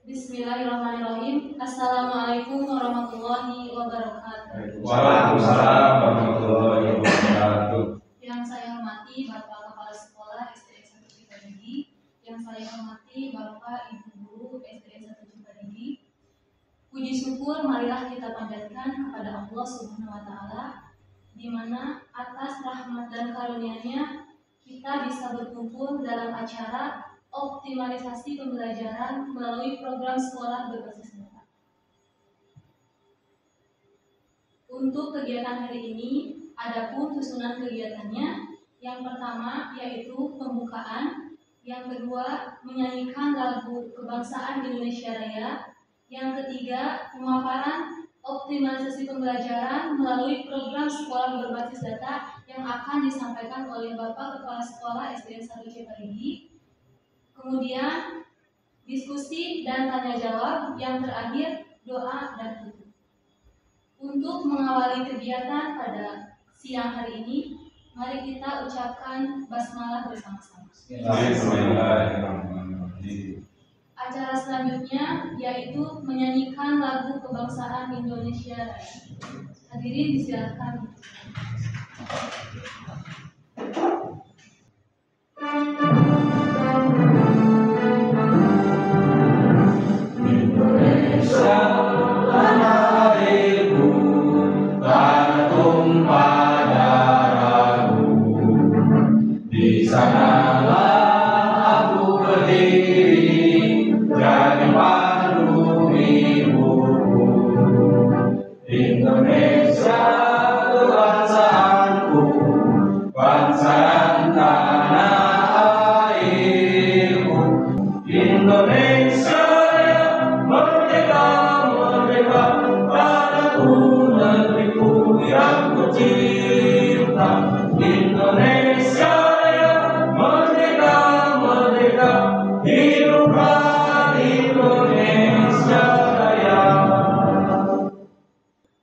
Bismillahirrahmanirrahim. Assalamualaikum warahmatullahi wabarakatuh. Waalaikumsalam warahmatullahi wabarakatuh. Yang saya hormati Bapak Kepala Sekolah SDN 1 Cipadigi, yang saya hormati Bapak Ibu Guru SDN 1 Cipadigi. Puji syukur marilah kita panjatkan kepada Allah Subhanahu wa taala, di mana atas rahmat dan karunia-Nya kita bisa berkumpul dalam acara optimalisasi pembelajaran melalui program sekolah berbasis data. Untuk kegiatan hari ini, adapun susunan kegiatannya, yang pertama yaitu pembukaan, yang kedua menyanyikan lagu kebangsaan Indonesia Raya, yang ketiga pemaparan optimalisasi pembelajaran melalui program sekolah berbasis data yang akan disampaikan oleh Bapak Kepala Sekolah SDN 1 Cipadigi. Kemudian diskusi dan tanya jawab, yang terakhir doa dan tutup. Untuk mengawali kegiatan pada siang hari ini, mari kita ucapkan basmalah bersama-sama. Acara selanjutnya yaitu menyanyikan lagu kebangsaan Indonesia Raya. Hadirin disilakan.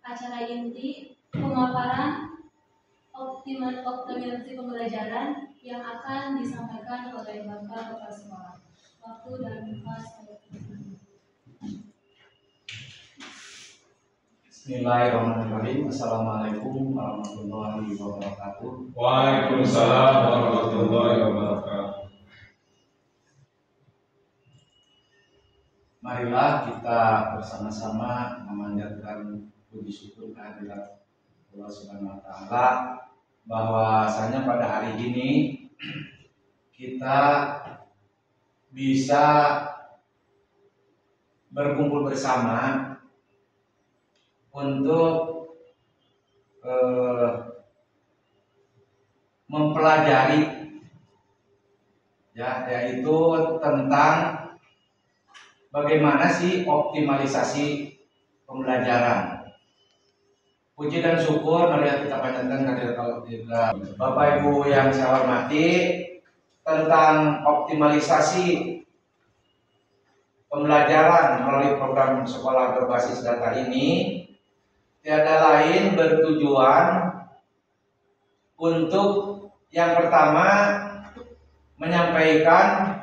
Acara inti pemaparan optimalisasi pembelajaran yang akan disampaikan oleh Bapak Kepala Sekolah. Waktu dan tempat saya persilakan. Bismillahirrahmanirrahim. Assalamualaikum warahmatullahi wabarakatuh. Waalaikumsalam warahmatullahi wabarakatuh. Marilah kita bersama-sama memanjatkan puji syukur kehadirat Allah Subhanahu wa taala bahwasanya pada hari ini kita bisa berkumpul bersama untuk mempelajari yaitu tentang bagaimana sih optimalisasi pembelajaran. Puji dan syukur marilah kita panjatkan kehadirat Allah. Bapak Ibu yang saya hormati, tentang optimalisasi pembelajaran melalui program sekolah berbasis data ini tiada lain bertujuan untuk yang pertama menyampaikan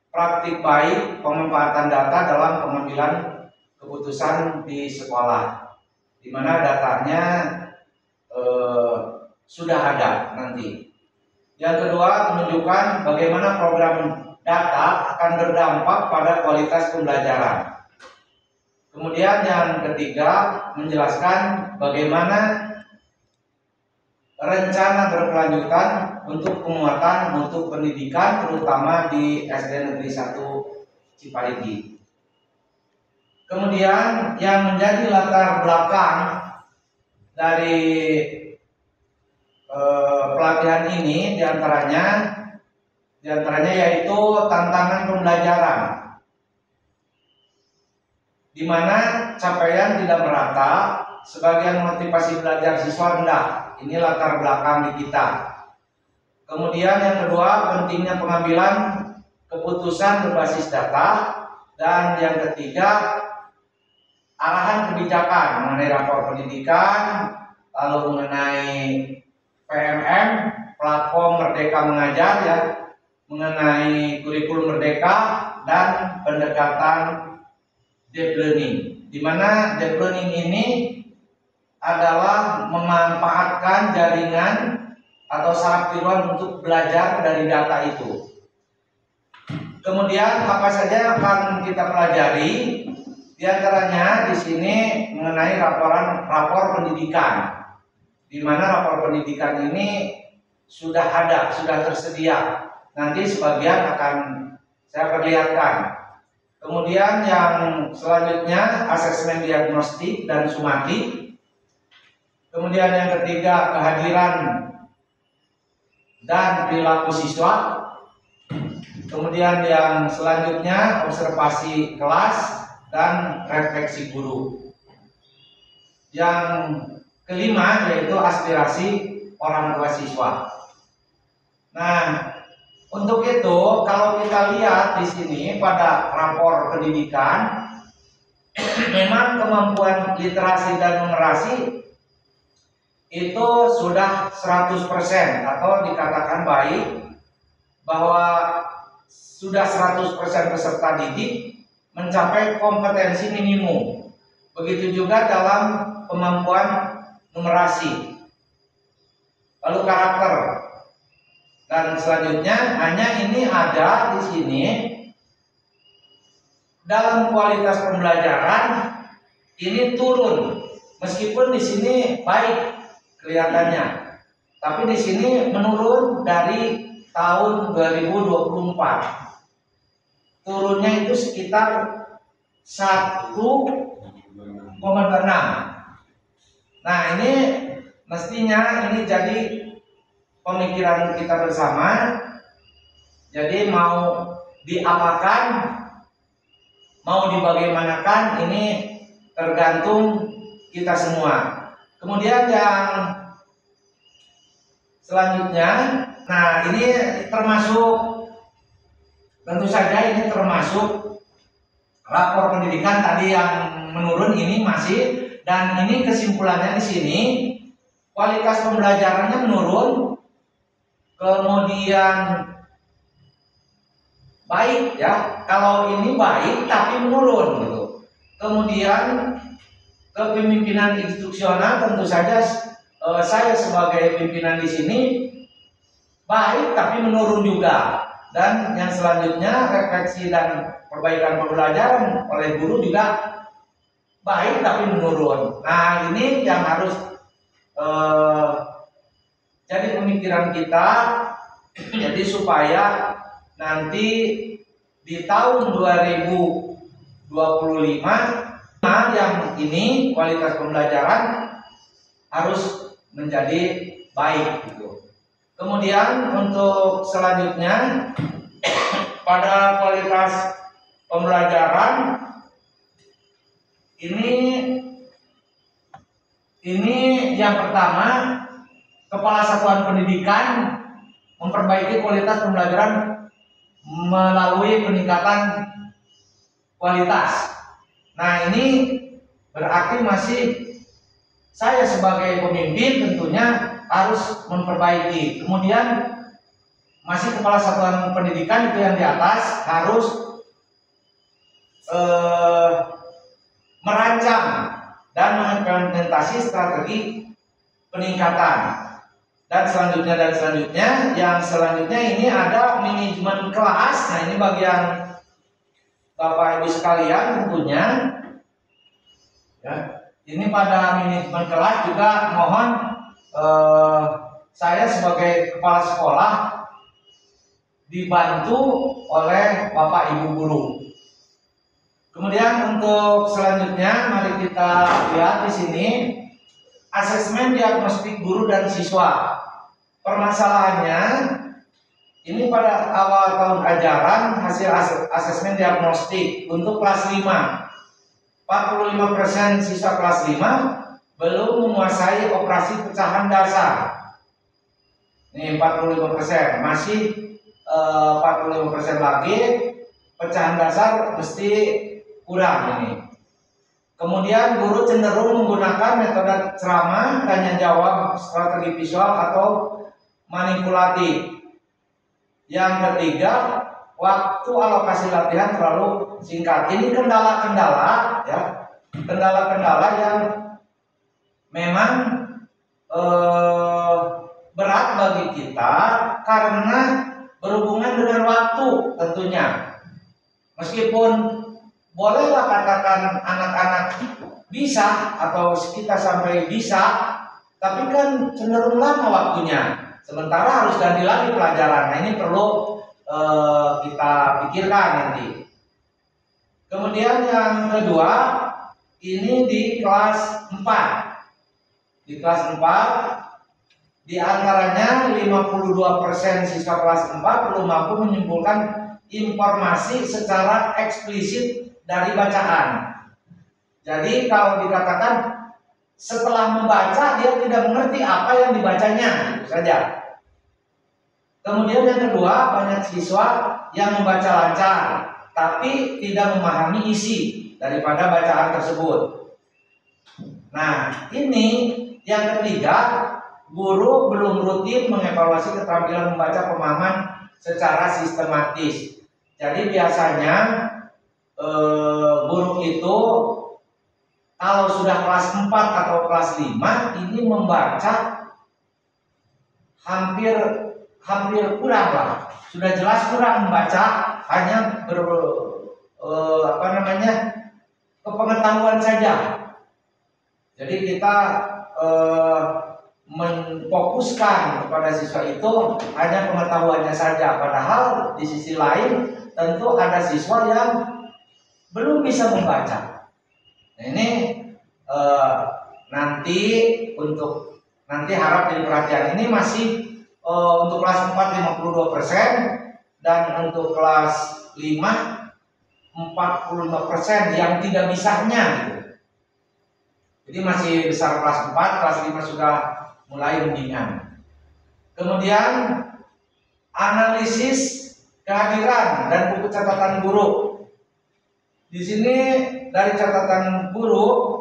praktik baik pemanfaatan data dalam pengambilan keputusan di sekolah, di mana datanya sudah ada nanti. Yang kedua, menunjukkan bagaimana program data akan berdampak pada kualitas pembelajaran. Kemudian yang ketiga, menjelaskan bagaimana rencana berkelanjutan untuk penguatan untuk pendidikan terutama di SD Negeri 1 Cipadigi. Kemudian yang menjadi latar belakang dari pelatihan ini diantaranya yaitu tantangan pembelajaran, di mana capaian tidak merata, sebagian motivasi belajar siswa rendah. Ini latar belakang di kita. Kemudian yang kedua, pentingnya pengambilan keputusan berbasis data, dan yang ketiga, arahan kebijakan mengenai rapor pendidikan, lalu mengenai PMM, platform Merdeka Mengajar, ya, mengenai kurikulum Merdeka, dan pendekatan deep learning, di mana deep learning ini adalah memanfaatkan jaringan atau saraf tiruan untuk belajar dari data itu. Kemudian apa saja yang akan kita pelajari? Di antaranya di sini mengenai rapor pendidikan, di mana rapor pendidikan ini sudah ada, sudah tersedia. Nanti sebagian akan saya perlihatkan. Kemudian yang selanjutnya asesmen diagnostik dan sumati. Kemudian yang ketiga kehadiran dan perilaku siswa. Kemudian yang selanjutnya observasi kelas dan refleksi guru. Yang kelima yaitu aspirasi orang tua siswa. Nah, untuk itu kalau kita lihat di sini pada rapor pendidikan, memang kemampuan literasi dan numerasi itu sudah 100% atau dikatakan baik, bahwa sudah 100% peserta didik mencapai kompetensi minimum. Begitu juga dalam kemampuan numerasi. Lalu karakter. Dan selanjutnya hanya ini ada di sini dalam kualitas pembelajaran ini turun. Meskipun di sini baik kelihatannya, tapi di sini menurun dari tahun 2024. Turunnya itu sekitar 1,6. Nah, ini mestinya ini jadi pemikiran kita bersama. Jadi mau diapakan, mau dibagaimanakan, ini tergantung kita semua. Kemudian yang selanjutnya, nah ini termasuk, tentu saja ini termasuk rapor pendidikan tadi yang menurun ini masih, dan ini kesimpulannya di sini kualitas pembelajarannya menurun, kemudian baik ya, kalau ini baik tapi menurun gitu. Kemudian kepemimpinan instruksional tentu saja saya sebagai pimpinan di sini baik tapi menurun juga. Dan yang selanjutnya refleksi dan perbaikan pembelajaran oleh guru juga baik tapi menurun. Nah, ini yang harus jadi pemikiran kita, jadi supaya nanti di tahun 2025 yang ini kualitas pembelajaran harus menjadi baik gitu. Kemudian untuk selanjutnya pada kualitas pembelajaran ini yang pertama, kepala satuan pendidikan memperbaiki kualitas pembelajaran melalui peningkatan kualitas. Nah, ini berarti masih saya sebagai pemimpin tentunya harus memperbaiki. Kemudian masih kepala satuan pendidikan itu yang di atas harus merancang dan mengimplementasi strategi peningkatan. Dan selanjutnya yang selanjutnya ini ada manajemen kelas. Nah, ini bagian Bapak Ibu sekalian tentunya ya. Ini pada manajemen kelas juga mohon saya sebagai kepala sekolah dibantu oleh Bapak Ibu guru. Kemudian untuk selanjutnya mari kita lihat di sini asesmen diagnostik guru dan siswa. Permasalahannya ini pada awal tahun ajaran hasil asesmen diagnostik untuk kelas 5. 45% siswa kelas 5 belum menguasai operasi pecahan dasar. Ini 45%, masih 45% lagi pecahan dasar mesti kurang ini. Kemudian guru cenderung menggunakan metode ceramah, tanya jawab, strategi visual atau manipulatif. Yang ketiga, waktu alokasi latihan terlalu singkat. Ini kendala-kendala ya, kendala-kendala yang memang berat bagi kita karena berhubungan dengan waktu tentunya. Meskipun bolehlah katakan anak-anak bisa atau kita sampai bisa, tapi kan cenderung lama waktunya. Sementara harus ganti lagi pelajaran. Nah, ini perlu kita pikirkan nanti. Kemudian yang kedua, ini di kelas 4. Di kelas 4, di antaranya 52% siswa kelas 4 belum mampu menyimpulkan informasi secara eksplisit dari bacaan. Jadi kalau dikatakan setelah membaca dia tidak mengerti apa yang dibacanya, itu saja. Kemudian yang kedua, banyak siswa yang membaca lancar tapi tidak memahami isi daripada bacaan tersebut. Nah, ini yang ketiga, guru belum rutin mengevaluasi keterampilan membaca pemahaman secara sistematis. Jadi biasanya guru itu kalau sudah kelas 4 atau kelas 5 ini membaca hampir kurang lah. Sudah jelas kurang membaca, hanya kepengetahuan saja. Jadi kita memfokuskan kepada siswa itu hanya pengetahuannya saja, padahal di sisi lain tentu ada siswa yang belum bisa membaca. Nah, ini nanti harap jadi perhatian. Ini masih untuk kelas 4 52% dan untuk kelas 5 45% yang tidak bisanya gitu. Jadi masih besar kelas 4, kelas 5 sudah mulai mendingan. Kemudian analisis kehadiran dan buku catatan guru. Di sini dari catatan guru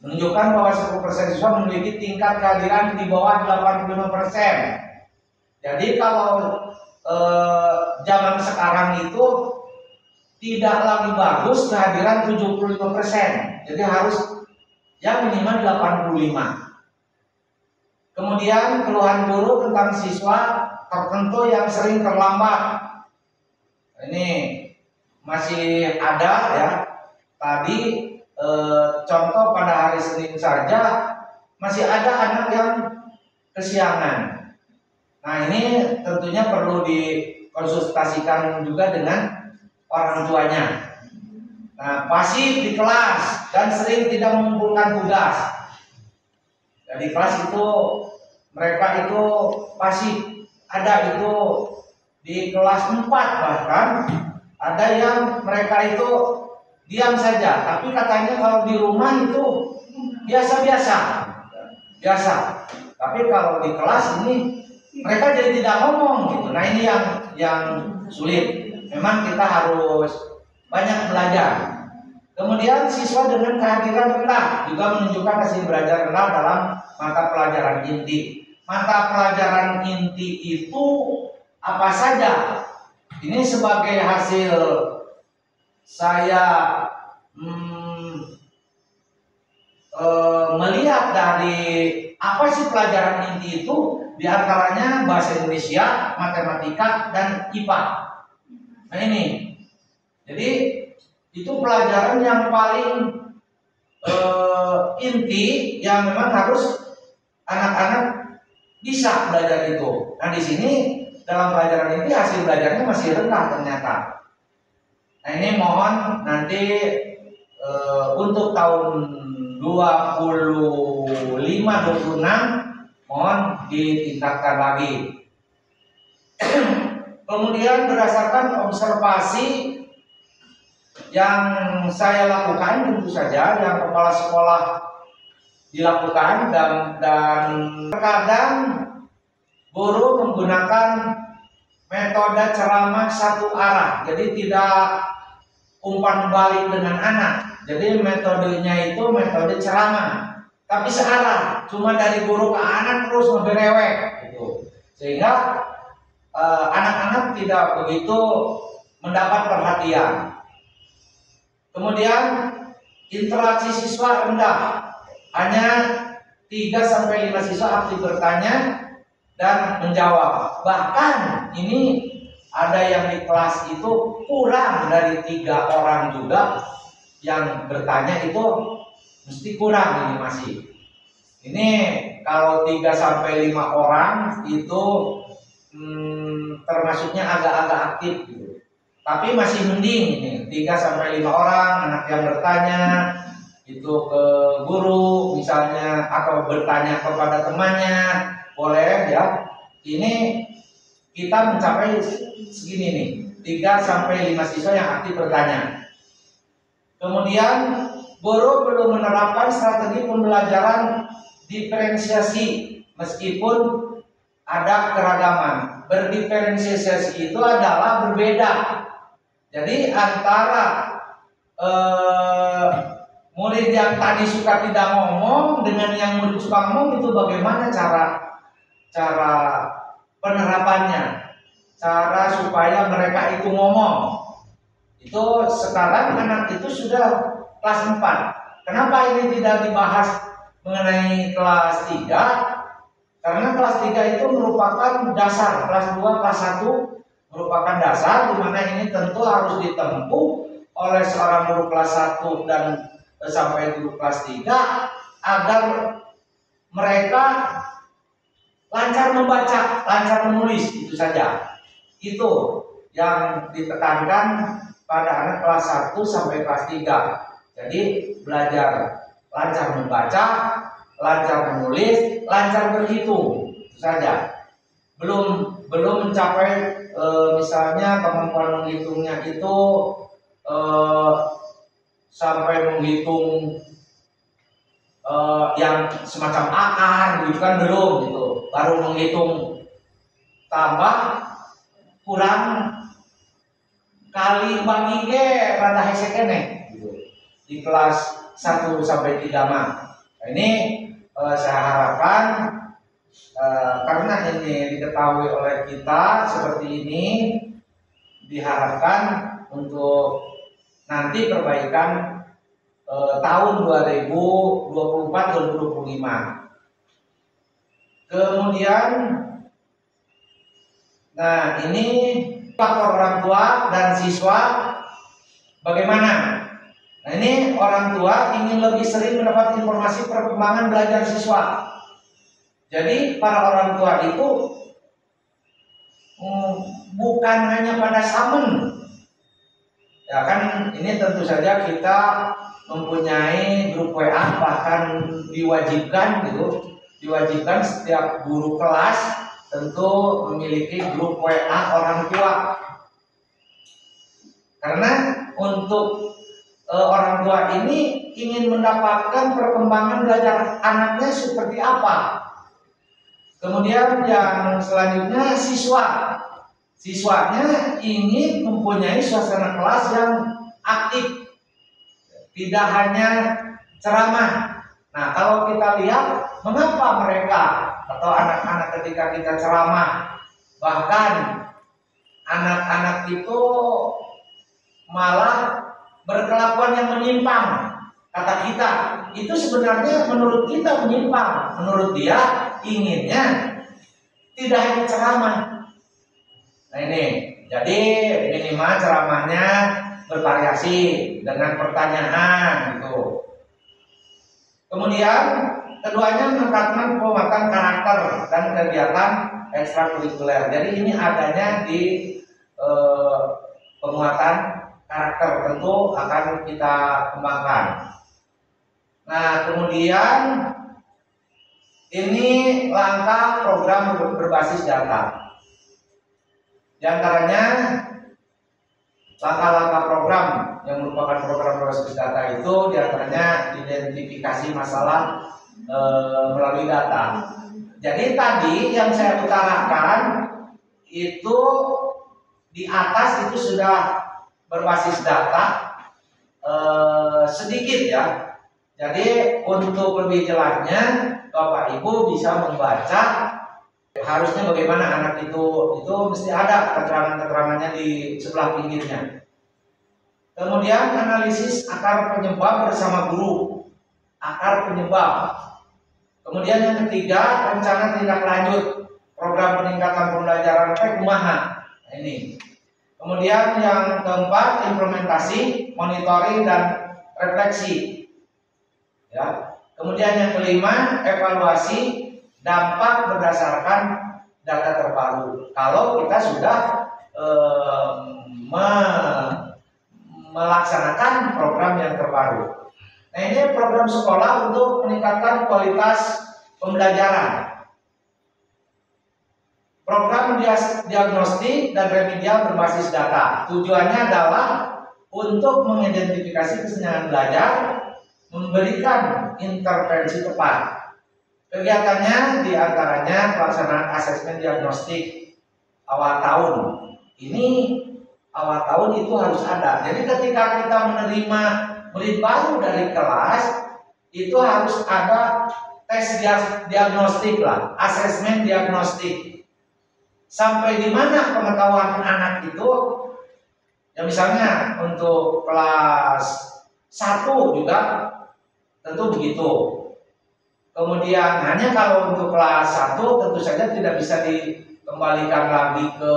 menunjukkan bahwa 10% siswa memiliki tingkat kehadiran di bawah 85%. Jadi kalau zaman sekarang itu tidak lagi bagus kehadiran 75%. Jadi harus yang minimal 85. Kemudian keluhan guru tentang siswa tertentu yang sering terlambat. Ini masih ada ya. Tadi contoh pada hari Senin saja masih ada anak yang kesiangan. Nah, ini tentunya perlu dikonsultasikan juga dengan orang tuanya. Nah, pasif di kelas dan sering tidak mengumpulkan tugas. Jadi kelas itu mereka itu pasif. Ada itu di kelas 4 bahkan ada yang mereka itu diam saja, tapi katanya kalau di rumah itu biasa. Tapi kalau di kelas ini mereka jadi tidak ngomong gitu. Nah, ini yang sulit. Memang kita harus banyak belajar. Kemudian siswa dengan kehadiran rendah juga menunjukkan hasil belajar rendah dalam mata pelajaran inti. Mata pelajaran inti itu apa saja? Ini sebagai hasil saya melihat dari apa sih pelajaran inti itu, diantaranya bahasa Indonesia, matematika, dan IPA. Nah, ini jadi itu pelajaran yang paling inti yang memang harus anak-anak bisa belajar itu. Nah, di sini dalam pelajaran inti hasil belajarnya masih rendah ternyata. Nah, ini mohon nanti untuk tahun 25-26 mohon ditingkatkan lagi. Kemudian berdasarkan observasi yang saya lakukan, tentu saja yang kepala sekolah dilakukan, dan terkadang guru menggunakan metode ceramah satu arah, jadi tidak umpan balik dengan anak. Jadi metodenya itu metode ceramah, tapi searah, cuma dari guru ke anak terus ngeberewek gitu. Sehingga anak-anak tidak begitu mendapat perhatian. Kemudian interaksi siswa rendah, hanya 3-5 siswa aktif bertanya dan menjawab. Bahkan ini ada yang di kelas itu kurang dari 3 orang juga yang bertanya, itu mesti kurang ini masih. Ini kalau 3-5 orang itu termasuknya agak-agak aktif gitu. Tapi masih mending ini 3-5 orang anak yang bertanya itu ke guru misalnya, atau bertanya kepada temannya, boleh ya. Ini kita mencapai segini nih, 3-5 siswa yang aktif bertanya. Kemudian guru belum menerapkan strategi pembelajaran diferensiasi meskipun ada keragaman. Berdiferensiasi itu adalah berbeda. Jadi antara murid yang tadi suka tidak ngomong dengan yang murid suka ngomong, itu bagaimana cara penerapannya, cara supaya mereka itu ngomong. Itu sekarang anak itu sudah kelas 4. Kenapa ini tidak dibahas mengenai kelas 3? Karena kelas 3 itu merupakan dasar, kelas 2, kelas 1 merupakan dasar, di mana ini tentu harus ditempuh oleh seorang guru kelas 1 dan sampai guru kelas 3 agar mereka lancar membaca, lancar menulis, itu saja. Itu yang ditekankan pada anak kelas 1 sampai kelas 3. Jadi belajar lancar membaca, lancar menulis, lancar berhitung, itu saja. Belum mencapai misalnya kemampuan menghitungnya itu sampai menghitung yang semacam akar gitu kan, belum gitu. Baru menghitung tambah kurang kali bagi ge rada hese kene gitu. Di kelas 1 sampai 3 mah. Nah, ini saya harapkan karena ini diketahui oleh kita seperti ini, diharapkan untuk nanti perbaikan tahun 2024-2025. Kemudian, nah ini faktor orang tua dan siswa bagaimana? Nah ini orang tua ingin lebih sering mendapat informasi perkembangan belajar siswa. Jadi para orang tua itu bukan hanya pada samen, ya kan, ini tentu saja kita mempunyai grup WA, bahkan diwajibkan setiap guru kelas tentu memiliki grup WA orang tua. Karena untuk orang tua ini ingin mendapatkan perkembangan belajar anaknya seperti apa. Kemudian yang selanjutnya siswanya ingin mempunyai suasana kelas yang aktif, tidak hanya ceramah. Nah kalau kita lihat mengapa mereka atau anak-anak ketika kita ceramah, bahkan anak-anak itu malah berkelakuan yang menyimpang, kata kita itu sebenarnya menurut kita menyimpang, menurut dia inginnya tidak hanya ceramah. Nah ini, jadi minimal ceramahnya bervariasi dengan pertanyaan gitu. Kemudian keduanya meningkatkan penguatan karakter dan kegiatan ekstrakurikuler. Jadi ini adanya di penguatan karakter, tentu akan kita kembangkan. Nah kemudian ini langkah program berbasis data. Di antaranya langkah-langkah program yang merupakan program berbasis data itu diantaranya identifikasi masalah melalui data. Jadi tadi yang saya utarakan itu di atas itu sudah berbasis data sedikit ya. Jadi untuk lebih jelasnya Bapak Ibu bisa membaca Harusnya bagaimana anak itu mesti ada keterangan-keterangannya di sebelah pinggirnya. Kemudian analisis akar penyebab bersama guru. Akar penyebab. Kemudian yang ketiga, rencana tindak lanjut program peningkatan pembelajaran kumaha. Nah, ini. Kemudian yang keempat, implementasi, monitoring dan refleksi. Ya. Kemudian yang kelima, evaluasi dampak berdasarkan data terbaru. Kalau kita sudah melaksanakan program yang terbaru. Nah, ini program sekolah untuk meningkatkan kualitas pembelajaran. Program diagnostik dan remedial berbasis data. Tujuannya adalah untuk mengidentifikasi kesenjangan belajar, memberikan intervensi tepat. Kegiatannya diantaranya pelaksanaan asesmen diagnostik awal tahun. Ini awal tahun itu harus ada. Jadi ketika kita menerima murid baru dari kelas, itu harus ada tes diagnostik lah, asesmen diagnostik. Sampai di mana pengetahuan anak itu? Ya misalnya untuk kelas 1 juga tentu begitu. Kemudian hanya kalau untuk kelas 1 tentu saja tidak bisa dikembalikan lagi ke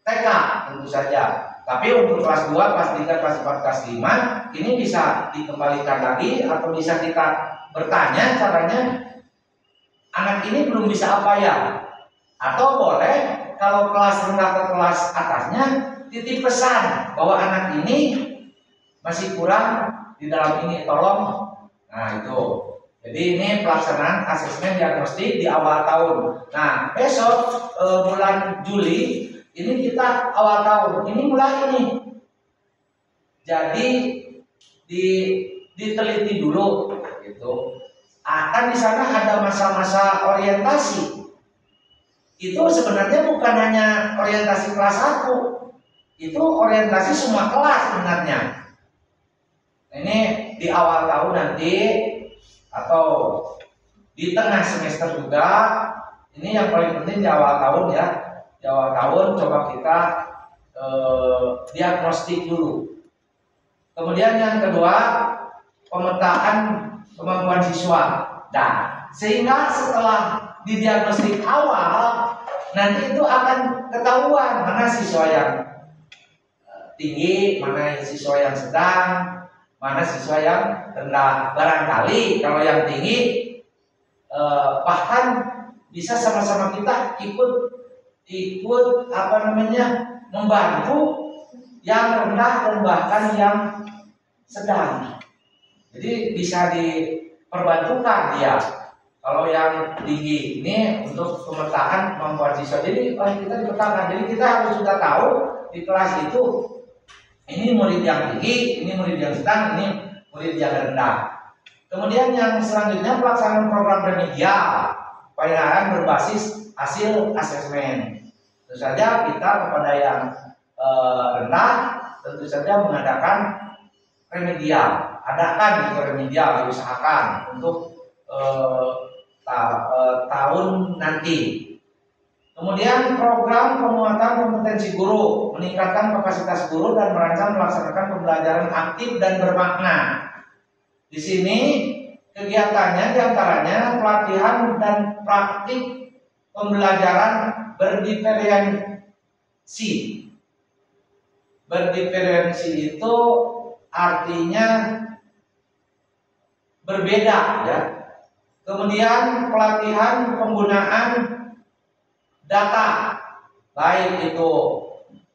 TK tentu saja. Tapi untuk kelas 2, kelas 3, kelas 4, kelas 5 ini bisa dikembalikan lagi atau bisa kita bertanya caranya anak ini belum bisa apa ya? Atau boleh kalau kelas rendah ke kelas atasnya titip pesan bahwa anak ini masih kurang di dalam ini, tolong. Nah itu. Jadi ini pelaksanaan asesmen diagnostik di awal tahun. Nah besok bulan Juli ini kita awal tahun. Ini mulai ini. Jadi diteliti dulu, gitu. Akan di sana ada masa-masa orientasi. Itu sebenarnya bukan hanya orientasi kelas 1, itu orientasi semua kelas sebenarnya. Ini di awal tahun nanti atau di tengah semester juga. Ini yang paling penting di awal tahun ya. Di awal tahun coba kita diagnostik dulu. Kemudian yang kedua, pemetaan kemampuan siswa. Nah, sehingga setelah didiagnostik awal, nanti itu akan ketahuan mana siswa yang tinggi, mana siswa yang sedang, mana siswa yang rendah. Barangkali kalau yang tinggi bahkan bisa sama-sama kita ikut membantu yang rendah dan bahkan yang sedang. Jadi bisa diperbantukan dia. Kalau yang tinggi ini untuk pemetaan kemampuan siswa. Jadi kita dipetakan. Jadi kita harus sudah tahu di kelas itu ini murid yang tinggi, ini murid yang sedang, ini murid yang rendah. Kemudian yang selanjutnya pelaksanaan program remedial, penilaian berbasis hasil asesmen. Tentu saja kita kepada yang rendah tentu saja mengadakan remedial, adakan itu remedial, diusahakan untuk tahun nanti. Kemudian program penguatan kompetensi guru, meningkatkan kapasitas guru dan merancang melaksanakan pembelajaran aktif dan bermakna. Di sini kegiatannya diantaranya pelatihan dan praktik pembelajaran berdiferensi. Berdiferensi itu artinya berbeda ya. Kemudian pelatihan penggunaan data, baik itu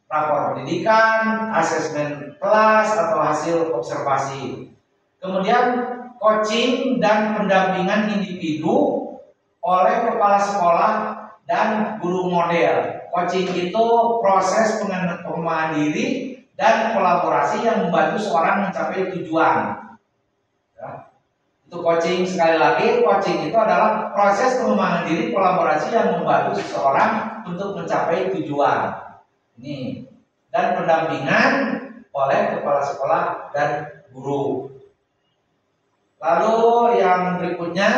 rapor pendidikan, asesmen kelas atau hasil observasi. Kemudian coaching dan pendampingan individu oleh kepala sekolah dan guru model. Coaching itu proses pengembangan diri dan kolaborasi yang membantu seorang mencapai tujuan. Ya. Itu coaching, sekali lagi coaching itu adalah proses pengembangan diri, kolaborasi yang membantu seseorang untuk mencapai tujuan. Ini dan pendampingan oleh kepala sekolah dan guru. Lalu yang berikutnya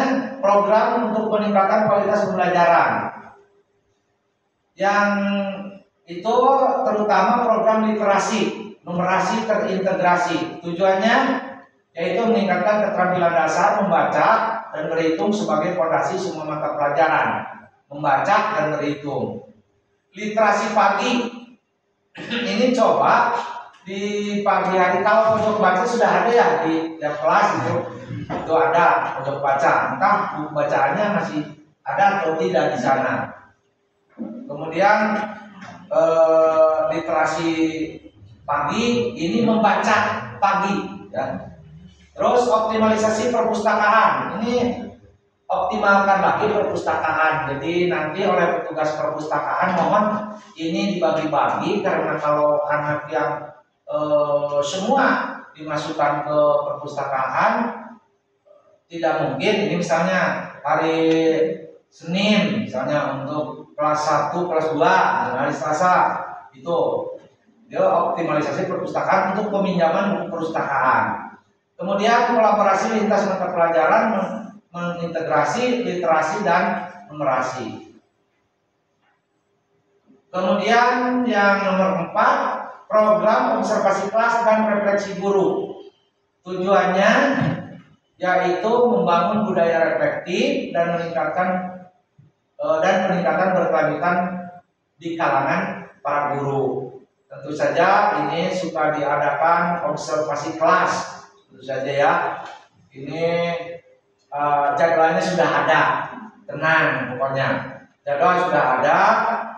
program untuk peningkatan kualitas pembelajaran. Yang itu terutama program literasi, numerasi terintegrasi. Tujuannya yaitu meningkatkan keterampilan dasar membaca dan berhitung sebagai fondasi semua mata pelajaran. Membaca dan berhitung. Literasi pagi ini coba di pagi hari, kalau pojok baca sudah ada ya di tiap kelas itu ada pojok baca, entah buku bacaannya masih ada atau tidak di sana. Kemudian literasi pagi ini membaca pagi ya. Terus optimalisasi perpustakaan ini optimalkan lagi perpustakaan. Jadi nanti oleh petugas perpustakaan mohon ini dibagi-bagi, karena kalau anak yang semua dimasukkan ke perpustakaan tidak mungkin. Ini misalnya hari Senin misalnya untuk kelas 1, kelas 2, hari Selasa itu dia optimalisasi perpustakaan untuk peminjaman buku perpustakaan. Kemudian kolaborasi lintas mata pelajaran mengintegrasi literasi dan numerasi. Kemudian yang nomor 4, program observasi kelas dan refleksi guru. Tujuannya yaitu membangun budaya reflektif dan peningkatan berkelanjutan di kalangan para guru. Tentu saja ini suka diadakan observasi kelas. Tentu saja ya. Ini jadwalnya sudah ada, tenang pokoknya. Jadwal sudah ada,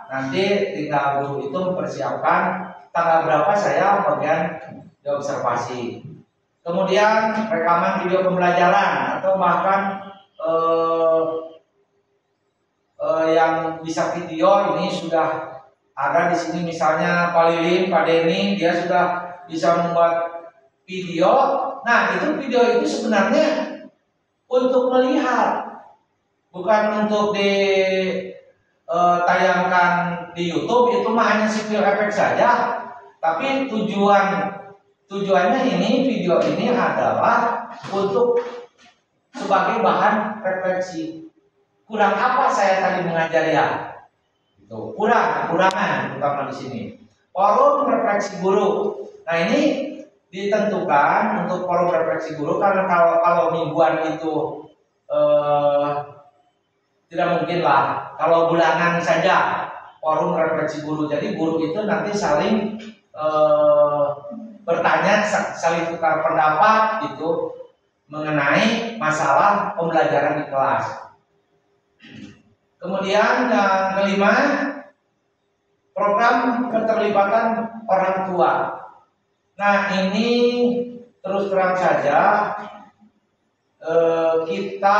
nanti tinggal guru itu mempersiapkan tanggal berapa saya bagian diobservasi. Kemudian rekaman video pembelajaran atau bahkan yang bisa video ini sudah ada di sini, misalnya Pak Lilin, Pak Denny, dia sudah bisa membuat video. Nah, itu video itu sebenarnya untuk melihat, bukan untuk ditayangkan di YouTube. Itu mah hanya civil effect saja. Tapi tujuannya ini video ini adalah untuk sebagai bahan refleksi. Kurang apa saya tadi mengajar ya? Itu kekurangan terutama di sini. Forum refleksi guru. Nah, ini ditentukan untuk forum refleksi guru, karena kalau mingguan itu tidak mungkin lah. Kalau bulanan saja forum refleksi guru. Jadi guru itu nanti saling bertanya, saling tukar pendapat itu mengenai masalah pembelajaran di kelas. Kemudian yang kelima, program keterlibatan orang tua. Nah, ini terus terang saja kita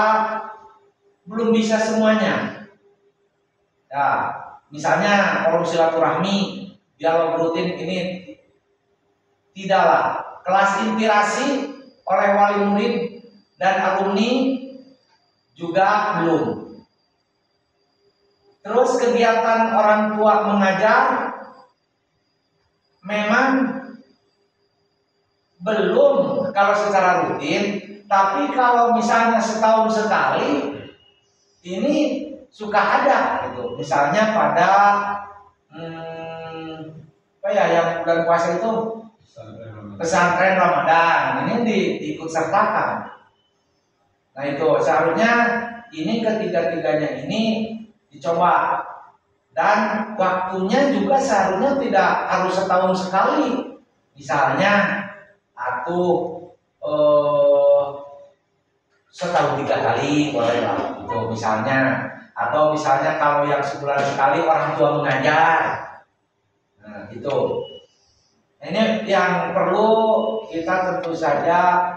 belum bisa semuanya. Ya, misalnya forum silaturahmi, dialog rutin ini tidaklah. Kelas inspirasi oleh wali murid dan alumni juga belum. Terus kegiatan orang tua mengajar memang belum kalau secara rutin, tapi kalau misalnya setahun sekali ini suka ada gitu. Misalnya pada yang bulan puasa itu pesantren Ramadan ini diikut sertakan. Nah, itu seharusnya ini ketiga-tiganya ini dicoba, dan waktunya juga seharusnya tidak harus setahun sekali. Misalnya setahun 3 kali boleh lah itu misalnya, atau misalnya kalau yang sebulan sekali orang tua mengajar. Nah, itu ini yang perlu kita tentu saja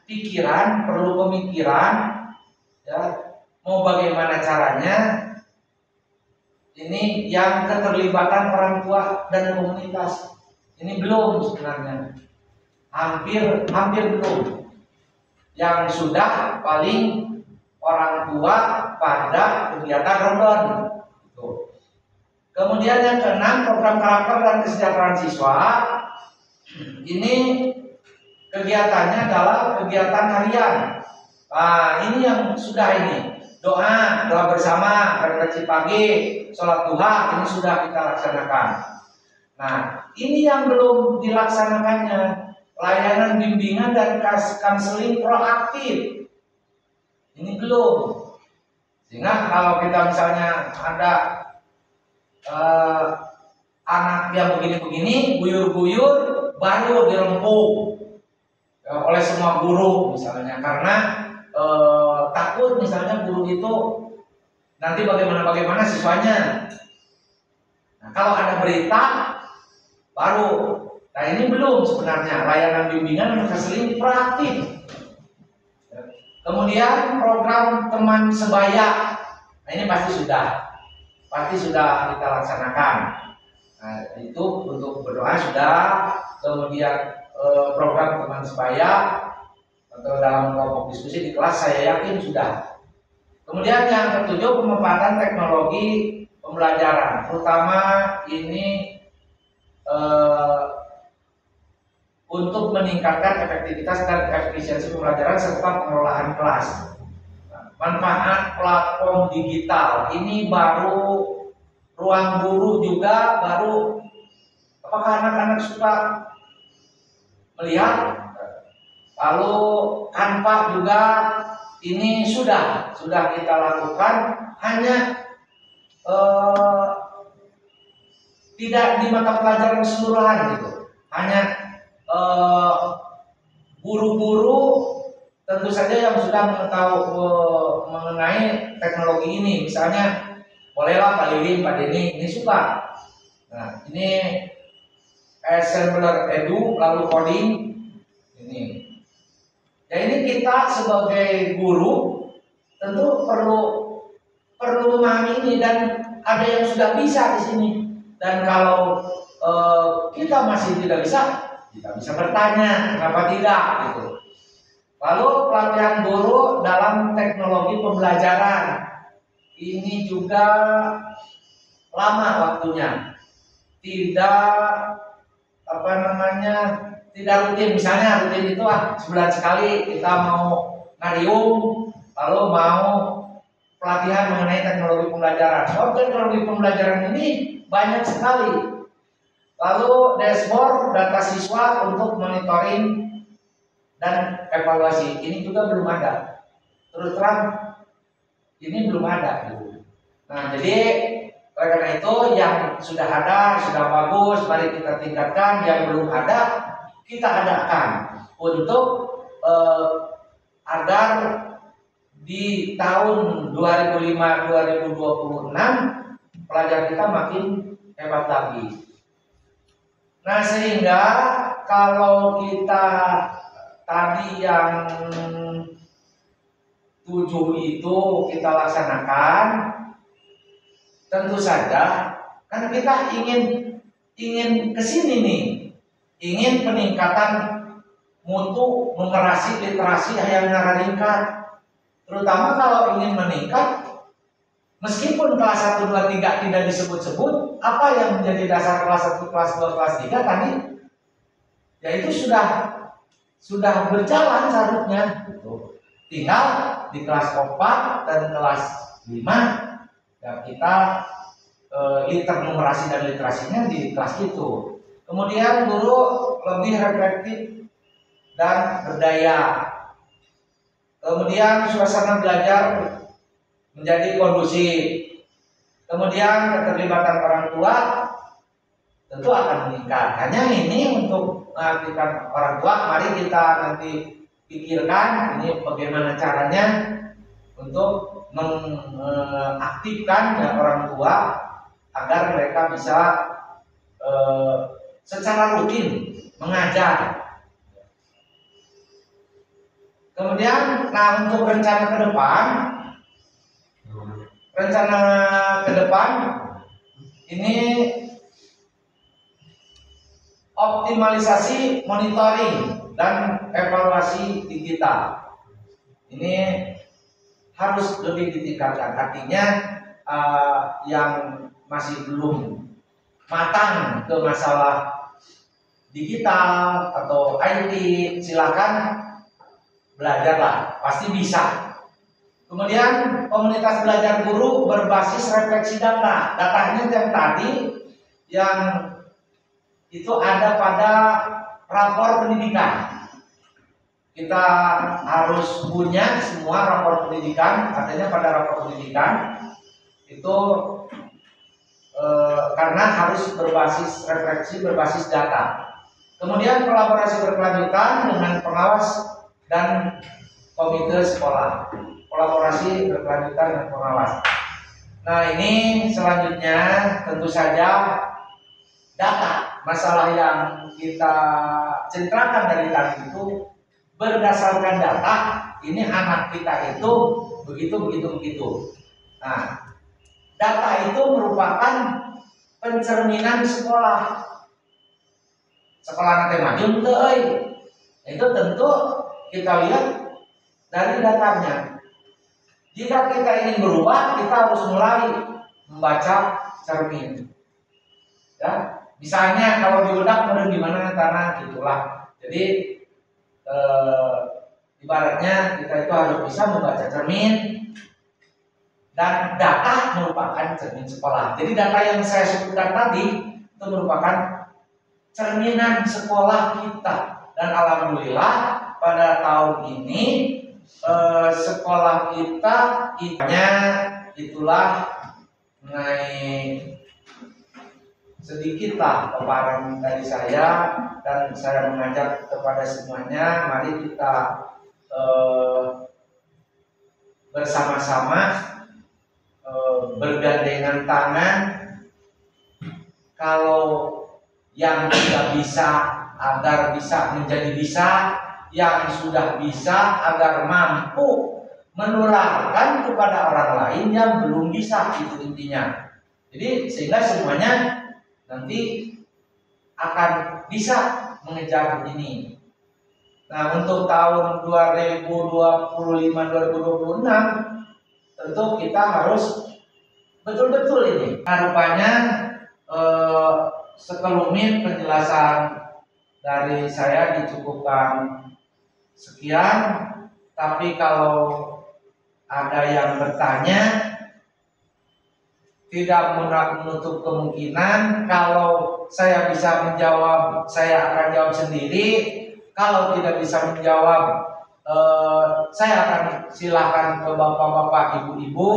pikiran, perlu pemikiran ya, mau bagaimana caranya ini yang keterlibatan orang tua dan komunitas ini belum sebenarnya, hampir belum. Yang sudah paling orang tua pada kegiatan Ramadan. Kemudian yang keenam, program karakter dan kesejahteraan siswa. Ini kegiatannya adalah kegiatan harian. Nah, ini yang sudah ini doa bersama, refleksi pagi, sholat duha, ini sudah kita laksanakan. Nah, ini yang belum dilaksanakannya, layanan bimbingan dan konseling proaktif. Ini belum. Sehingga kalau kita misalnya ada anak yang begini-begini, guyur-guyur, baru dirempuk oleh semua guru misalnya, karena takut misalnya guru itu nanti bagaimana siswanya. Nah, kalau ada berita baru. Nah, ini belum sebenarnya layanan bimbingan dan konseling proaktif. Kemudian program teman sebaya. Nah, ini pasti sudah kita laksanakan. Nah, itu untuk berdoa sudah. Kemudian program teman sebaya atau dalam kelompok diskusi di kelas saya yakin sudah. Kemudian yang ketujuh, pemanfaatan teknologi pembelajaran, terutama ini untuk meningkatkan efektivitas dan efisiensi pembelajaran serta pengelolaan kelas. Manfaat platform digital ini baru, ruang guru juga baru. Apakah anak-anak suka melihat? Lalu Canva juga ini sudah kita lakukan, hanya tidak di mata pelajaran keseluruhan gitu. Hanya guru-guru tentu saja yang sudah mengetahui mengenai teknologi ini, misalnya bolehlah Pak Lilin, Pak Denny ini suka. Nah, ini assembler edu, lalu coding ini. Ya, ini kita sebagai guru tentu perlu memahami ini, dan ada yang sudah bisa di sini. Dan kalau kita masih tidak bisa, kita bisa bertanya kenapa tidak gitu. Lalu pelatihan guru dalam teknologi pembelajaran ini juga lama waktunya, tidak rutin. Misalnya rutin itu sebulan sekali kita mau ngariung, lalu mau pelatihan mengenai teknologi pembelajaran. Teknologi pembelajaran ini banyak sekali. Lalu dashboard data siswa untuk monitoring dan evaluasi, ini juga belum ada. Terus terang ini belum ada gitu. Nah, jadi karena itu yang sudah ada sudah bagus, mari kita tingkatkan. Yang belum ada kita adakan untuk agar di tahun 2005-2026 pelajar kita makin hebat lagi. Nah, sehingga kalau kita tadi yang 7 itu kita laksanakan, tentu saja kan kita ingin kesini nih, ingin peningkatan mutu numerasi literasi yang meningkat. Terutama kalau ingin meningkat, meskipun kelas 1, 2, 3 tidak disebut-sebut, apa yang menjadi dasar kelas 1, kelas 2, kelas 3 tadi, yaitu sudah berjalan seharusnya gitu. Tinggal di kelas 4 dan kelas 5 ya kita numerasi dan literasinya di kelas itu. Kemudian guru lebih reflektif dan berdaya. Kemudian suasana belajar menjadi kondusif. Kemudian keterlibatan orang tua tentu akan meningkat. Hanya ini untuk mengaktifkan orang tua, mari kita nanti pikirkan ini bagaimana caranya untuk mengaktifkan orang tua agar mereka bisa secara rutin mengajar. Kemudian, untuk rencana ke depan ini optimalisasi monitoring dan evaluasi digital. Ini harus lebih ditingkatkan. Artinya yang masih belum matang ke masalah digital atau IT, silakan belajarlah, pasti bisa. Kemudian komunitas belajar guru berbasis refleksi data. Datanya yang tadi yang itu ada pada rapor pendidikan. Kita harus punya semua rapor pendidikan, adanya pada rapor pendidikan itu karena harus berbasis refleksi, berbasis data. Kemudian kolaborasi berkelanjutan dengan pengawas dan komite sekolah. Kolaborasi berkelanjutan dengan pengawas. Nah, ini selanjutnya tentu saja data. Masalah yang kita ceritakan dari tadi itu berdasarkan data. Ini anak kita itu begitu. Nah, data itu merupakan pencerminan sekolah. Sekolah nanti maju teu. Itu tentu kita lihat dari datanya. Jika kita ingin berubah, kita harus mulai membaca cermin. Ya, misalnya kalau di bedak kemudian gimana tanah gitulah. Jadi ibaratnya kita itu harus bisa membaca cermin dan data merupakan cermin sekolah. Jadi data yang saya sebutkan tadi itu merupakan cerminan sekolah kita. Dan alhamdulillah pada tahun ini sekolah kita itulah naik sedikitlah paparan dari saya, dan saya mengajak kepada semuanya, mari kita bersama-sama bergandengan tangan. Kalau yang tidak bisa agar bisa menjadi bisa, yang sudah bisa agar mampu menularkan kepada orang lain yang belum bisa, itu intinya. Jadi sehingga semuanya nanti akan bisa mengejar ini. Nah, untuk tahun 2025-2026 tentu kita harus betul-betul ini. Nah, rupanya sekelumit penjelasan dari saya dicukupkan sekian, tapi kalau ada yang bertanya, tidak menutup kemungkinan kalau saya bisa menjawab, saya akan jawab sendiri. Kalau tidak bisa menjawab, saya akan silakan ke bapak-bapak, ibu-ibu.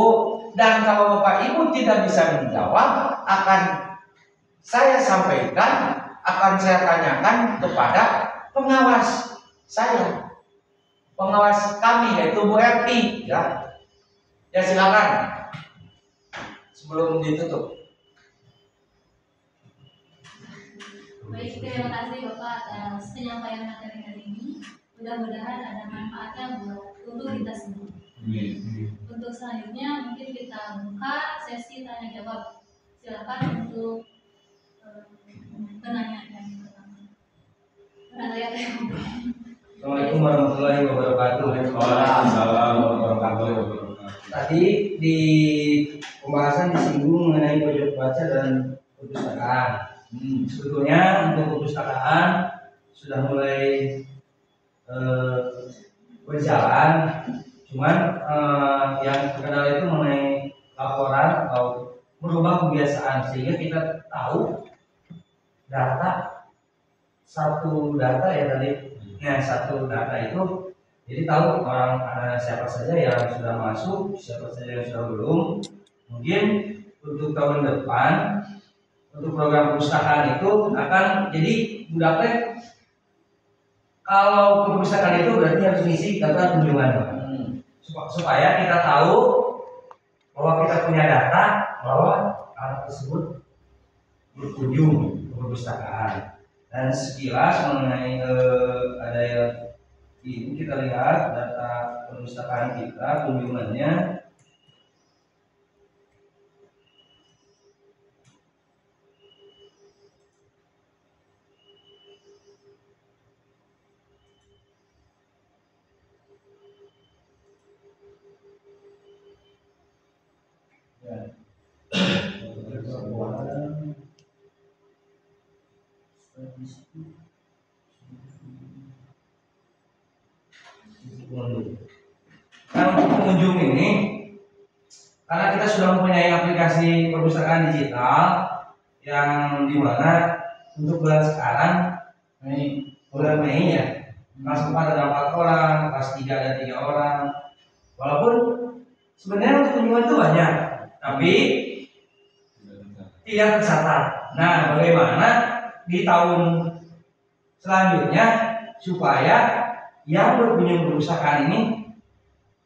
Dan kalau bapak ibu tidak bisa menjawab, akan saya sampaikan, akan saya tanyakan kepada pengawas saya, pengawas kami, yaitu Bu Erti, ya. Ya, silakan sebelum ditutup. Baik, terima kasih Bapak atas penyampaian materi hari ini. Mudah-mudahan ada manfaatnya untuk kita semua. Untuk selanjutnya mungkin kita buka sesi tanya jawab. Silakan untuk penanya yang pertama. Assalamualaikum warahmatullahi wabarakatuh. Waalaikumsalam warahmatullahi wabarakatuh. Tadi di pembahasan disinggung mengenai pojok baca dan perpustakaan. Sebetulnya untuk perpustakaan sudah mulai berjalan, cuman yang terkenal itu mengenai laporan atau merubah kebiasaan, sehingga kita tahu satu data ya tadi. Nah, satu data itu jadi tahu orang siapa saja yang sudah masuk, siapa saja yang sudah belum. Mungkin untuk tahun depan untuk program perpustakaan itu akan jadi budaknya, kalau ke perpustakaan itu berarti harus ngisi data kunjungan, supaya kita tahu bahwa kita punya data bahwa anak tersebut berkunjung ke perpustakaan. Dan sekilas mengenai ada yang ini kita lihat data perpustakaan kita kunjungannya. Nah, untuk pengunjung ini, karena kita sudah mempunyai aplikasi perpustakaan digital yang dimana untuk bulan sekarang, bulan Mei ya, kelas 4 ada 4 orang, kelas 3 ada 3 orang. Walaupun sebenarnya untuk kunjungan itu banyak, tapi tidak tercatat. Nah, bagaimana di tahun selanjutnya supaya yang berkunjung perpustakaan ini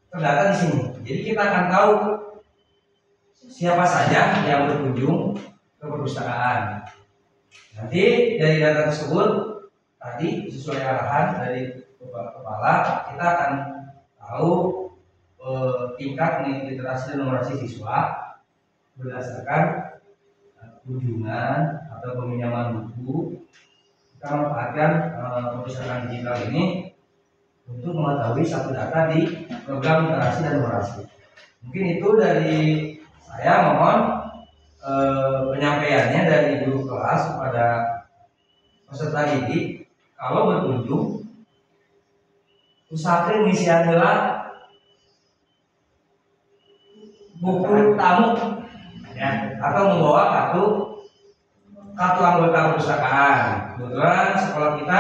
terdata di sini. Jadi kita akan tahu siapa saja yang berkunjung ke perpustakaan. Nanti dari data tersebut tadi sesuai arahan dari Bapak Kepala, kita akan tahu tingkat literasi dan numerasi siswa berdasarkan kunjungan atau peminjaman buku. Kita memanfaatkan perpustakaan digital ini untuk mengetahui satu data di program literasi dan numerasi. Mungkin itu dari saya, mohon penyampaiannya dari guru kelas kepada peserta didik. Kalau berkunjung, usahakan mengisi adalah buku tamu ya, atau membawa kartu anggota perpustakaan. Kebetulan sekolah kita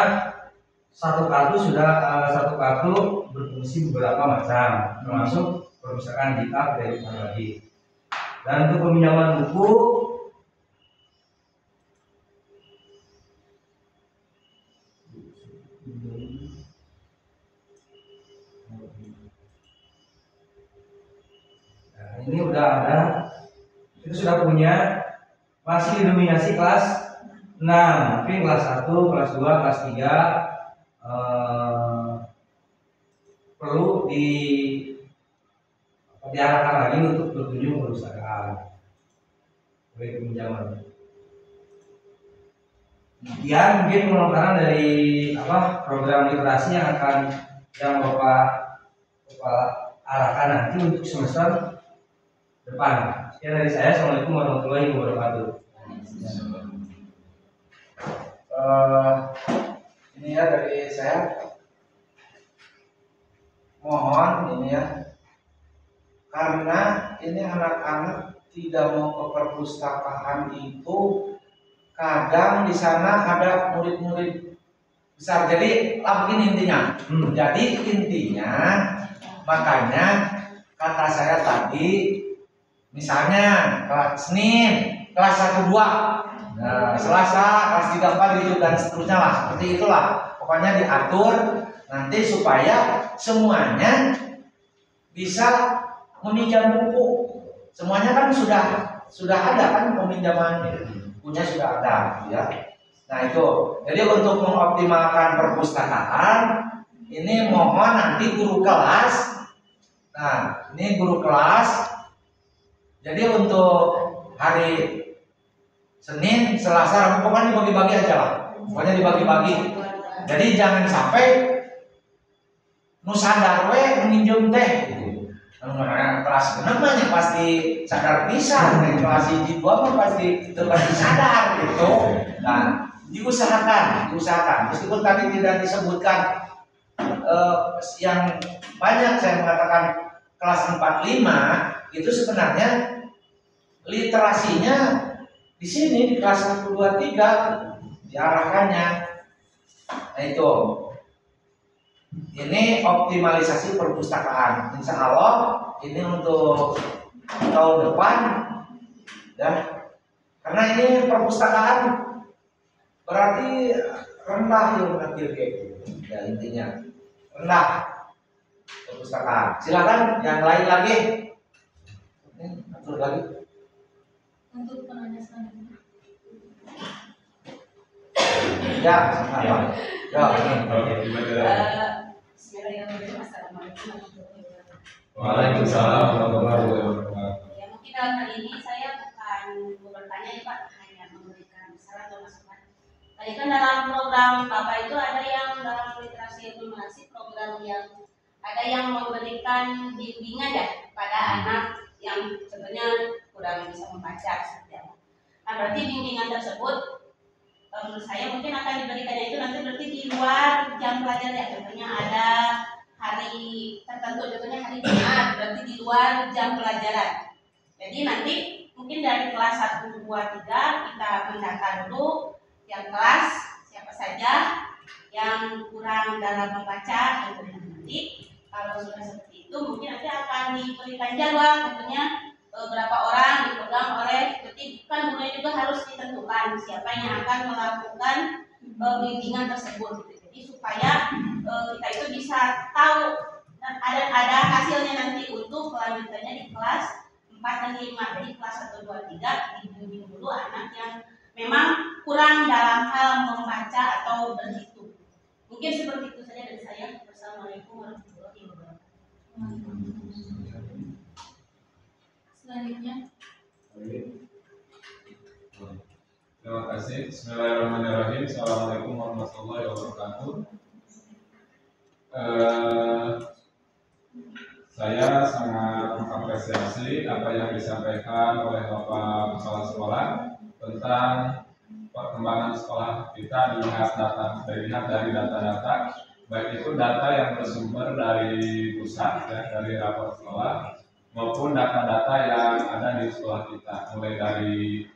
satu kartu berfungsi beberapa macam, termasuk perpustakaan digital dari pribadi. Dan untuk peminjaman buku, nah, ini udah ada, kita sudah punya, masih didominasi kelas 6, mungkin kelas 1, kelas 2, kelas 3 perlu diarahkan lagi untuk berkunjung ke perpustakaan oleh peminjaman. Kemudian mungkin penelitian dari program literasi yang Bapak arahkan nanti untuk semester depan. Sekian dari saya. Assalamualaikum warahmatullahi wabarakatuh. Ini ya dari saya, mohon ini ya, karena ini anak-anak tidak mau ke perpustakaan itu, kadang di sana ada murid-murid besar. Jadi begini intinya. Jadi intinya, makanya kata saya tadi, misalnya kelas Senin kelas 1 2, nah, Selasa kelas 3 4 gitu dan seterusnya lah, seperti itulah. Pokoknya diatur nanti supaya semuanya bisa meminjam buku. Semuanya kan sudah ada kan peminjaman bukunya sudah ada ya. Nah itu. Jadi untuk mengoptimalkan perpustakaan ini mohon nanti guru kelas. Nah, ini guru kelas. Jadi untuk hari Senin, Selasa, Rabu pokoknya dibagi-bagi aja lah. Pokoknya dibagi-bagi. Jadi jangan sampai nusadar we meninjau teh gitu. Kelas namanya pasti sadar bisa, kelas 1 2 mah pasti sadar gitu. Nah, diusahakan. Meskipun tadi tidak disebutkan yang banyak saya mengatakan kelas 4 5 itu sebenarnya literasinya di sini di kelas 1 2 3 diarahkannya. Nah itu. Ini optimalisasi perpustakaan. Insya Allah ini untuk tahun depan ya. Karena ini perpustakaan berarti rendah ya intinya rendah perpustakaan. Silakan yang lain lagi. Ini atur lagi. Untuk penanya selanjutnya. Ya, apa? Ya, Waalaikumsalam warahmatullahi wabarakatuh. Ya, mungkin dalam hal ini saya bukan bertanya ya Pak, hanya memberikan saran atau masukan. Tadi kan dalam program Bapak itu ada yang dalam literasi informasi, program yang ada yang memberikan bimbingan ya pada anak yang sebenarnya kurang bisa membaca seperti apa. Nah, berarti bimbingan tersebut menurut saya mungkin akan diberikannya itu nanti berarti di luar jam pelajar ya, contohnya ada hari tertentu, contohnya hari Jumat, berarti di luar jam pelajaran. Jadi nanti mungkin dari kelas 1, 2, 3 kita mendata dulu yang kelas siapa saja yang kurang dalam membaca, tentunya nanti kalau sudah seperti itu mungkin nanti akan diberikan jadwal, tentunya berapa orang dipegang oleh, berarti kan gurunya juga harus ditentukan siapa yang akan melakukan bimbingan tersebut. Jadi supaya kita itu bisa tahu dan ada hasilnya nanti untuk kelanjutannya di kelas 4 dan 5. Jadi kelas 1, 2, 3 dibimbing dulu anak yang memang kurang dalam hal membaca atau berhitung. Mungkin seperti itu saja dari saya. Wassalamualaikum warahmatullahi wabarakatuh. Selanjutnya. Terima kasih. Bismillahirrahmanirrahim. Assalamualaikum warahmatullahi wabarakatuh. Saya sangat mengapresiasi apa yang disampaikan oleh Bapak Kepala Sekolah tentang perkembangan sekolah kita dilihat dari data-data, baik itu data yang bersumber dari pusat ya, dari rapor sekolah maupun data-data yang ada di sekolah kita, mulai dari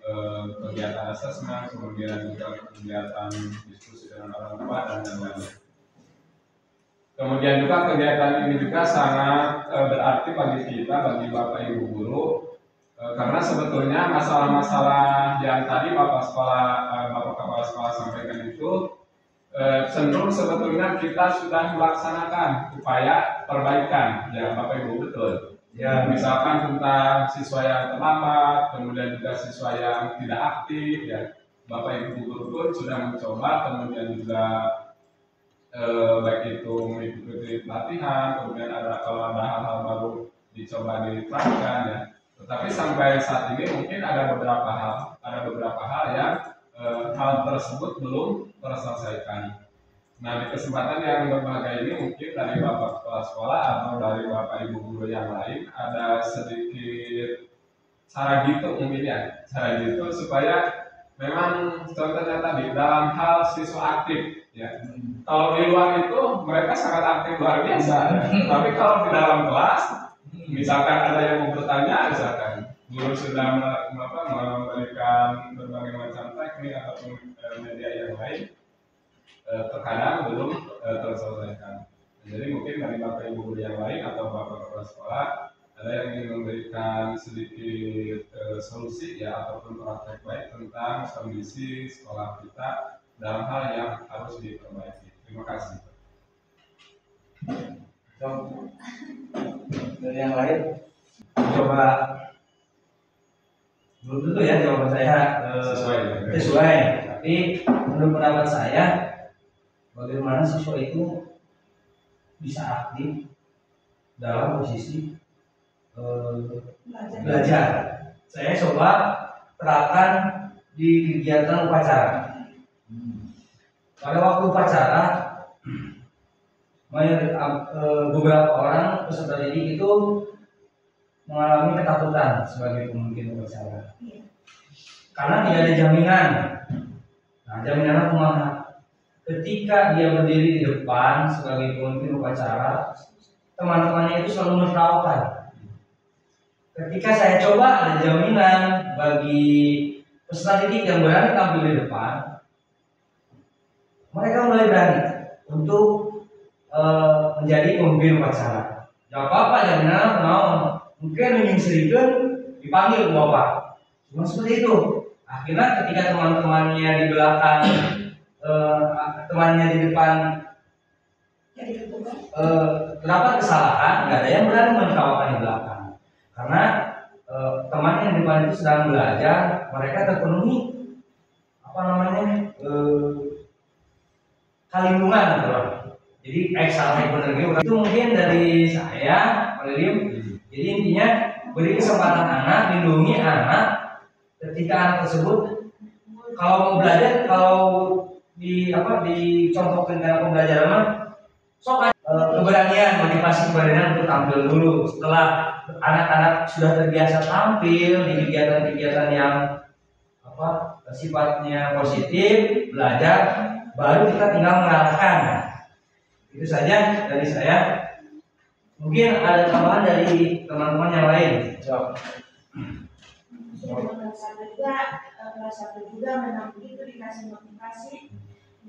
kegiatan asesmen, kemudian juga kegiatan diskusi dengan orang tua dan lain-lain. Kemudian juga kegiatan ini juga sangat berarti bagi kita, bagi Bapak Ibu guru, karena sebetulnya masalah-masalah yang tadi Bapak Kepala Sekolah sampaikan itu cenderung sebetulnya kita sudah melaksanakan upaya perbaikan, ya Bapak Ibu betul. Ya misalkan tentang siswa yang terlambat, kemudian juga siswa yang tidak aktif, ya Bapak Ibu guru pun sudah mencoba, kemudian juga baik itu mengikuti pelatihan, kemudian kalau ada hal-hal baru dicoba diterapkan ya. Tetapi sampai saat ini mungkin ada beberapa hal yang hal tersebut belum terselesaikan. Nah di kesempatan yang berbahagia ini mungkin dari Bapak Kepala Sekolah atau dari Bapak Ibu guru yang lain ada sedikit cara gitu mungkin ya, cara gitu supaya memang contohnya tadi dalam hal siswa aktif ya. Kalau di luar itu mereka sangat aktif luar biasa ya. Tapi kalau di dalam kelas misalkan ada yang mau bertanya, misalkan guru sudah memberikan berbagai macam teknik ataupun media yang lain, terkadang belum terselesaikan. Jadi mungkin dari Bapak Ibu guru yang lain atau Bapak Kepala Sekolah ada yang ingin memberikan sedikit solusi ya ataupun praktek baik tentang kondisi sekolah kita dalam hal yang harus diperbaiki. Terima kasih. Dari yang lain, coba belum tentu ya jawaban saya sesuai. Tapi menurut pendapat saya, bagaimana siswa itu bisa aktif dalam posisi belajar. Saya coba terapkan di kegiatan upacara. Pada waktu upacara, beberapa orang peserta didik itu mengalami ketakutan sebagai pemimpin upacara, karena tidak ada jaminan. Nah, jaminan kumaha? Ketika dia berdiri di depan sebagai pemimpin upacara, teman-temannya itu selalu menertawakan. Ketika saya coba ada jaminan bagi peserta didik yang berani tampil di depan, mereka mulai berani untuk menjadi pemimpin upacara. Gak apa-apa jaminan mau mungkin menyingsirikan dipanggil ke bapak. Cuma seperti itu. Akhirnya ketika teman-temannya di belakang, temannya di depan terdapat kesalahan, nggak ada yang berani menertawakan di belakang. Karena teman yang di depan itu sedang belajar, mereka terpenuhi kalindungan gitu. Jadi salah benar itu mungkin dari saya, Pak Lilim. Jadi intinya beri kesempatan anak, lindungi anak. Ketika anak tersebut kalau mau belajar, kalau dicontohkan dalam pembelajaran mah sok keberanian, motivasi keberanian untuk tampil dulu. Setelah anak-anak sudah terbiasa tampil di kegiatan-kegiatan yang sifatnya positif, belajar, baru kita tinggal mengarahkan. Itu saja dari saya. Mungkin ada tambahan dari teman-teman yang lain. Jawab. Kelas satu juga memang begitu, dikasih motivasi,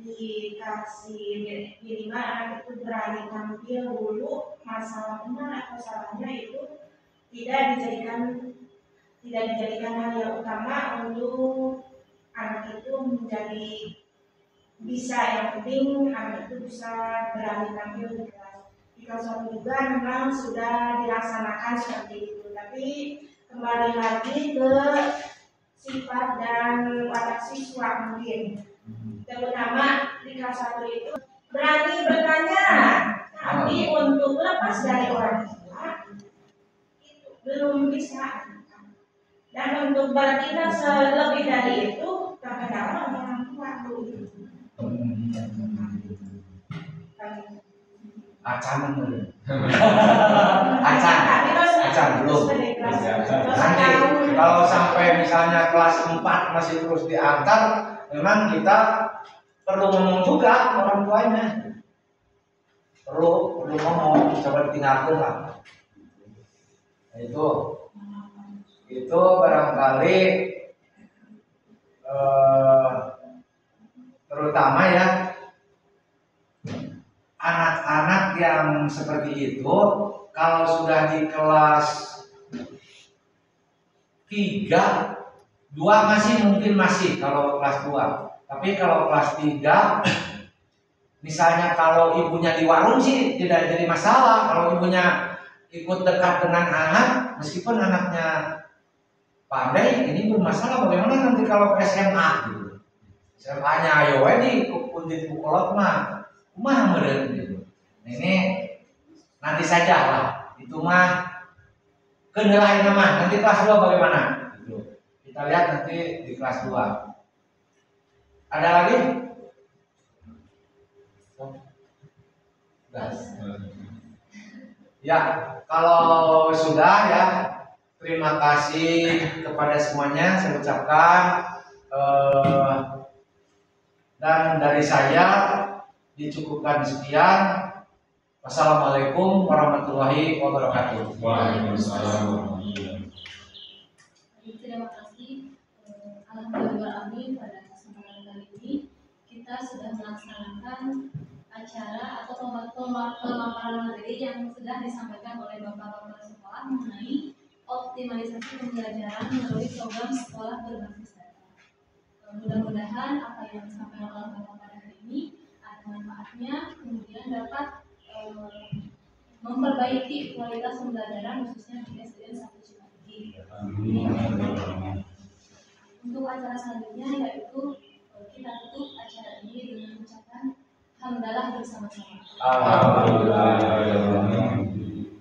dikasih minimal anak itu berani tampil dulu, masalah benar atau salahnya itu tidak dijadikan hal yang utama untuk anak itu menjadi bisa, yang penting anak itu bisa berani tampil di kelas. Di kelas satu juga memang sudah dilaksanakan seperti itu, tapi kembali lagi ke sifat dan watak siswa mungkin, terutama di kelas satu itu berani bertanya, tapi untuk lepas dari orang tua itu belum bisa, dan untuk bertindak lebih dari itu terkadang orang tua dulu. Acan belum. Nanti kalau sampai misalnya kelas 4 masih terus diantar, memang kita perlu ngomong juga orang tuanya. Perlu ngomong, coba ditinggalkan lah. Nah, itu barangkali terutama ya anak-anak yang seperti itu, kalau sudah di kelas 3, 2 masih kalau kelas 2. Tapi kalau kelas 3, misalnya kalau ibunya di warung sih tidak jadi masalah. Kalau ibunya ikut dekat dengan anak, meskipun anaknya pandai, ini bermasalah. Bagaimana nanti kalau ke SMA gitu. SMA-nya ayo di kuntit bukolot mah meren gitu. Nah, ini nanti saja lah. Itu mah kenilaian nama. Nanti kelas 2 bagaimana? Gitu. Kita lihat nanti di kelas 2. Ada lagi? Ya, kalau sudah ya, terima kasih kepada semuanya saya ucapkan, dan dari saya dicukupkan sekian. Wassalamualaikum warahmatullahi wabarakatuh. Waalaikumsalam. Terima kasih. Alhamdulillah amin, pada kesempatan kali ini kita sudah melaksanakan acara atau pemaparan materi yang sudah disampaikan oleh Bapak Kepala Sekolah mengenai optimalisasi pembelajaran melalui program sekolah berbasis data. Mudah-mudahan apa yang disampaikan oleh Bapak pada hari ini ada manfaatnya, kemudian dapat memperbaiki kualitas pembelajaran khususnya di SDN 1 Cipatujih. Untuk acara selanjutnya yaitu kita tutup acara ini dengan ucapan hamdalah bersama-sama.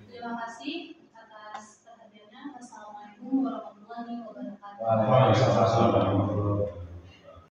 Terima kasih atas perhatiannya. Wassalamualaikum warahmatullahi wabarakatuh. Waalaikumsalam.